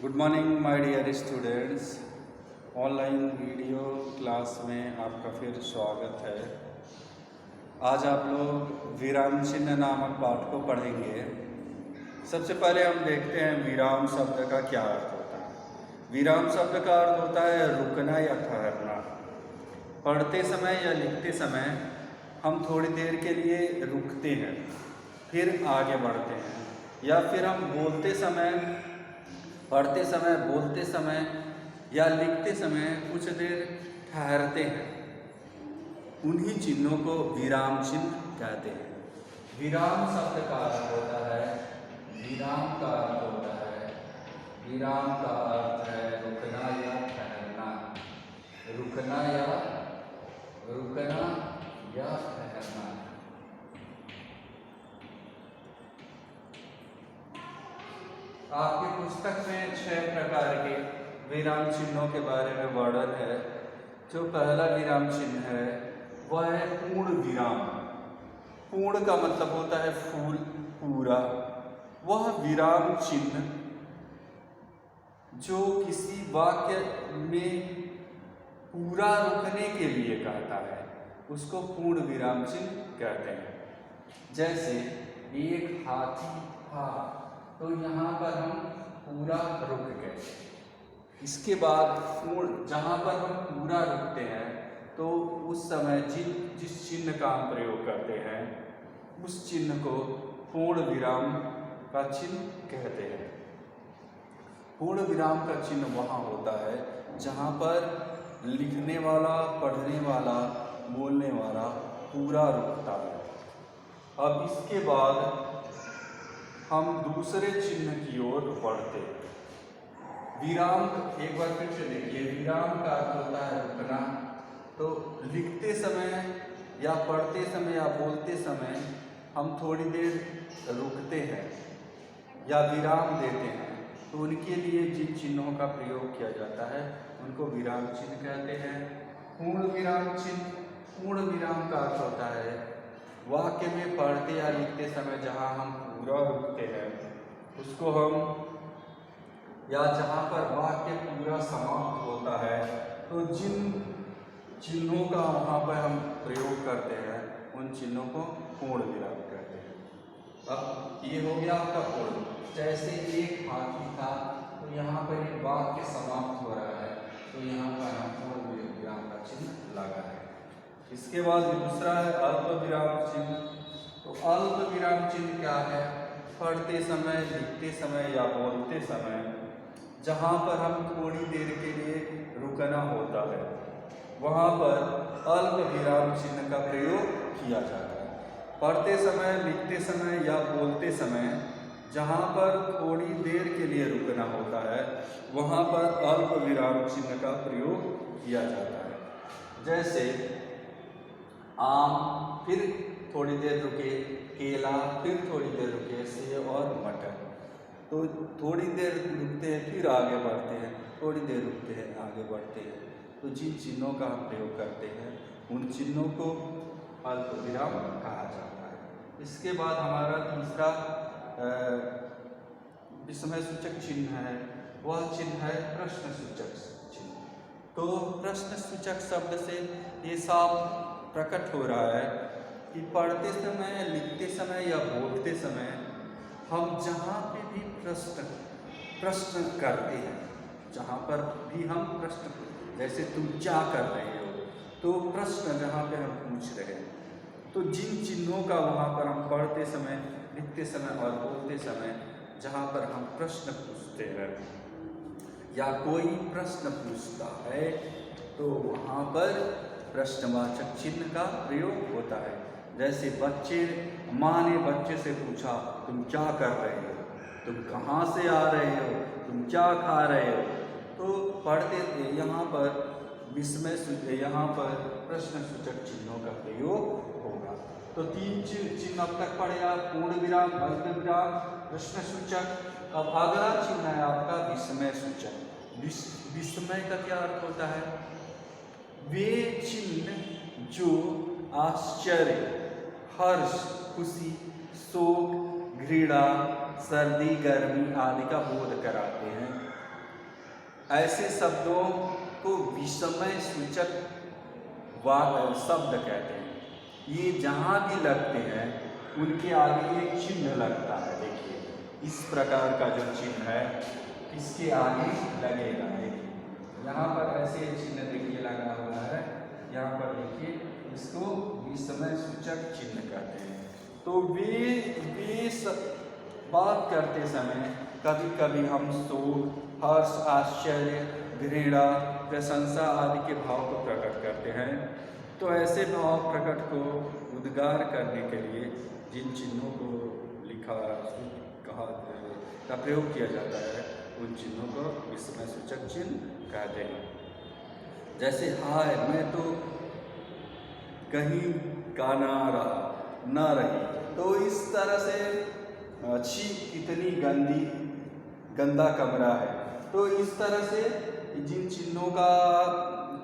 Good morning my dear students. Online video class में आपका फिर स्वागत है। आज आप लोग विराम चिन्ह नामक पाठ को पढ़ेंगे। सबसे पहले हम देखते हैं विराम शब्द का क्या अर्थ होता है। विराम शब्द का अर्थ होता है रुकना या ठहरना। पढ़ते समय या लिखते समय हम थोड़ी देर के लिए रुकते हैं, फिर आगे बढ़ते हैं, या फिर हम बोलते समय, पढ़ते समय, बोलते समय या लिखते समय कुछ देर ठहरते हैं। उन्हीं चिन्हों को विराम चिन्ह कहते हैं। विराम शब्द का अर्थ होता है, विराम का अर्थ होता है, विराम का अर्थ है रुकना या ठहरना, रुकना या ठहरना। आपकी पुस्तक में 6 प्रकार के विराम चिन्हों के बारे में वर्णन है। जो पहला विराम चिन्ह है वह है पूर्ण विराम। पूर्ण का मतलब होता है फूल, पूरा। वह विराम चिन्ह जो किसी वाक्य में पूरा रुकने के लिए कहता है उसको पूर्ण विराम चिन्ह कहते हैं। जैसे एक हाथी था, तो यहाँ पर हम पूरा रुक गए। इसके बाद पूर्ण, जहाँ पर हम पूरा रुकते हैं तो उस समय जिस चिन्ह का हम प्रयोग करते हैं उस चिन्ह को पूर्ण विराम का चिन्ह कहते हैं। पूर्ण विराम का चिन्ह वहाँ होता है जहाँ पर लिखने वाला, पढ़ने वाला, बोलने वाला पूरा रुकता है। अब इसके बाद हम दूसरे चिन्ह की ओर बढ़ते हैं। विराम, एक बार फिर से देखिए, विराम का अर्थ होता है रुकना। तो लिखते समय या पढ़ते समय या बोलते समय हम थोड़ी देर रुकते हैं या विराम देते हैं, तो उनके लिए जिन चिन्हों का प्रयोग किया जाता है उनको विराम चिन्ह कहते हैं। पूर्ण विराम चिन्ह, पूर्ण विराम का अर्थ होता है वाक्य में पढ़ते या लिखते समय जहाँ हम पूरा रुकते हैं उसको हम, या जहाँ पर वाक्य पूरा समाप्त होता है तो जिन चिन्हों का वहाँ पर हम प्रयोग करते हैं उन चिन्हों को पूर्ण विराम कहते हैं। अब ये हो गया आपका पूर्ण। जैसे एक हाथी था, तो यहाँ पर एक वाक्य समाप्त हो रहा है, तो यहाँ पर हम पूर्ण विराम का चिन्ह लगा है। इसके बाद दूसरा है अल्प विराम चिन्ह। तो अल्प विराम चिन्ह क्या है? पढ़ते समय, लिखते समय या बोलते समय जहाँ पर हम थोड़ी देर के लिए रुकना होता है वहाँ पर अल्प विराम चिन्ह का प्रयोग किया जाता है। पढ़ते समय, लिखते समय या बोलते समय जहाँ पर थोड़ी देर के लिए रुकना होता है वहाँ पर अल्प विराम चिन्ह का प्रयोग किया जाता है। जैसे आम, फिर थोड़ी देर रुके, केला, फिर थोड़ी देर रुके, सेब और मटर। तो थोड़ी देर रुकते हैं फिर आगे बढ़ते हैं, थोड़ी देर रुकते हैं आगे बढ़ते हैं। तो जिन चिन्हों का हम प्रयोग करते हैं उन चिन्हों को अल्प विराम कहा जाता है। इसके बाद हमारा तीसरा विस्मय सूचक चिन्ह है, वह चिन्ह है प्रश्न सूचक चिन्ह। तो प्रश्न सूचक शब्द से ये साफ प्रकट हो रहा है कि पढ़ते समय, लिखते समय या बोलते समय हम जहाँ पे भी प्रश्न करते हैं, जहाँ पर भी हम प्रश्न, जैसे तुम क्या कर रहे हो, तो प्रश्न जहाँ पे हम पूछ रहे हैं, तो जिन चिन्हों का वहाँ पर हम पढ़ते समय, लिखते समय और बोलते समय जहाँ पर हम प्रश्न पूछते हैं या कोई प्रश्न पूछता है तो वहाँ पर प्रश्नवाचक चिन्ह का प्रयोग होता है। जैसे माँ ने बच्चे से पूछा तुम क्या कर रहे हो, तुम कहाँ से आ रहे हो, तुम क्या खा रहे हो। तो पढ़ते यहाँ पर यहाँ पर प्रश्न सूचक चिन्हों का प्रयोग होगा। तो 3 चिन्ह अब तक पढ़े आप, पूर्ण विराम, अल्प विराम, प्रश्न सूचक। अब अगला चिन्ह है आपका विस्मय सूचक। विस्मय का क्या अर्थ होता है? वे चिन्ह जो आश्चर्य, हर्ष, खुशी, शोक, घृणा, सर्दी, गर्मी आदि का बोध कराते हैं ऐसे शब्दों को विस्मय सूचक शब्द कहते हैं। ये जहाँ भी लगते हैं उनके आगे एक चिन्ह लगता है। देखिए इस प्रकार का जो चिन्ह है इसके आगे लगेगा। देखिए यहाँ पर ऐसे चिन्ह देखिए लगा हुआ है, यहाँ पर देखिए इसको विस्मय सूचक चिन्ह कहते हैं। तो वे बात करते समय कभी कभी हम शोक, हर्ष, आश्चर्य, घृणा, प्रशंसा आदि के भाव को प्रकट करते हैं। तो ऐसे भाव प्रकट को उद्गार करने के लिए जिन चिन्हों को का प्रयोग किया जाता है उन चिन्हों को विस्मय सूचक चिन्ह कहते हैं। जैसे हाय मैं तो कहीं का ना रही, तो इस तरह से छी कितनी गंदा कमरा है। तो इस तरह से जिन चिन्हों का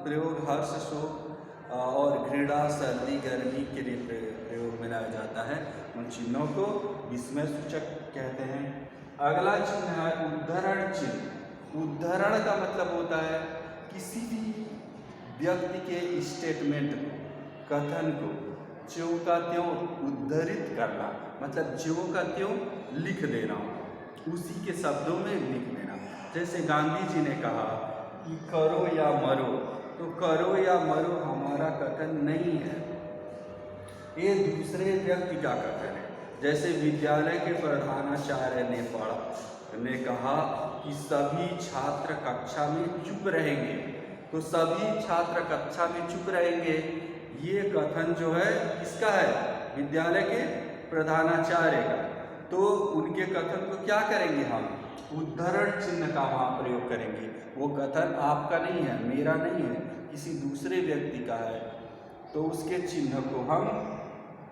प्रयोग हर्ष, शोक और घृणा, सर्दी, गर्मी के लिए प्रयोग में लाया जाता है, उन चिन्हों को विस्मय सूचक कहते हैं। अगला चिन्ह है उद्धरण चिन्ह। उद्धरण का मतलब होता है किसी भी व्यक्ति के स्टेटमेंट को, कथन को ज्यों का त्यों उद्धरित करना, मतलब ज्यों का त्यों लिख देना, उसी के शब्दों में लिख देना। जैसे गांधी जी ने कहा कि करो या मरो, तो करो या मरो हमारा कथन नहीं है, ये दूसरे व्यक्ति का कथन है। जैसे विद्यालय के प्रधानाचार्य ने कहा कि सभी छात्र कक्षा में चुप रहेंगे, तो सभी छात्र कक्षा में चुप रहेंगे, ये कथन जो है किसका है? विद्यालय के प्रधानाचार्य का। तो उनके कथन को क्या करेंगे हम? उद्धरण चिन्ह का वहाँ प्रयोग करेंगे। वो कथन आपका नहीं है, मेरा नहीं है, किसी दूसरे व्यक्ति का है, तो उसके चिन्ह को हम,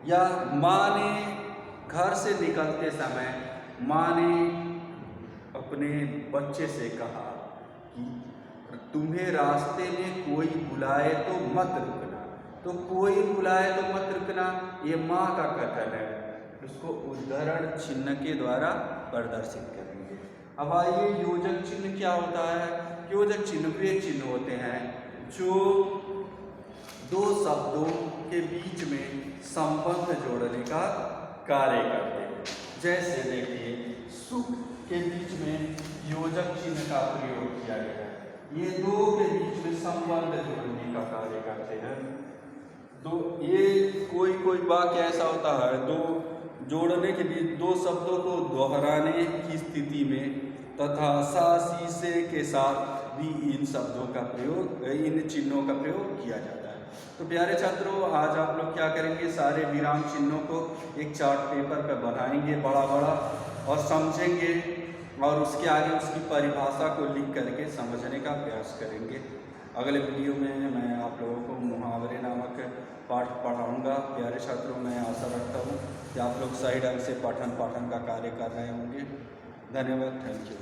या माँ ने घर से निकलते समय माँ ने अपने बच्चे से कहा कि तुम्हें रास्ते में कोई बुलाए तो मत रुकना, तो कोई बुलाए तो मत रुकना ये माँ का कथन है, उसको उद्धरण चिन्ह के द्वारा प्रदर्शित करेंगे। अब आइए योजक चिन्ह क्या होता है। योजक चिन्ह वे चिन्ह होते हैं जो दो शब्दों के बीच में संबंध जोड़ने का कार्य करते हैं। जैसे देखिए सुख के बीच में योजक चिन्ह का प्रयोग किया गया है, ये दो के बीच में संबंध जोड़ने का कार्य करते हैं। दो ये कोई वाक्य ऐसा होता है, दो जोड़ने के बीच दो शब्दों को दोहराने की स्थिति में तथा सा सी से के साथ भी इन शब्दों का प्रयोग, इन चिन्हों का प्रयोग किया जाता है। तो प्यारे छात्रों, आज आप लोग क्या करेंगे, सारे विराम चिन्हों को एक चार्ट पेपर पर बनाएंगे बड़ा बड़ा और समझेंगे, और उसके आगे उसकी परिभाषा को लिख करके समझने का प्रयास करेंगे। अगले वीडियो में मैं आप लोगों को मुहावरे नामक पाठ पढ़ाऊंगा। प्यारे छात्रों, मैं आशा रखता हूँ कि आप लोग सही ढंग से पठन पाठन का कार्य कर रहे होंगे। धन्यवाद, थैंक यू।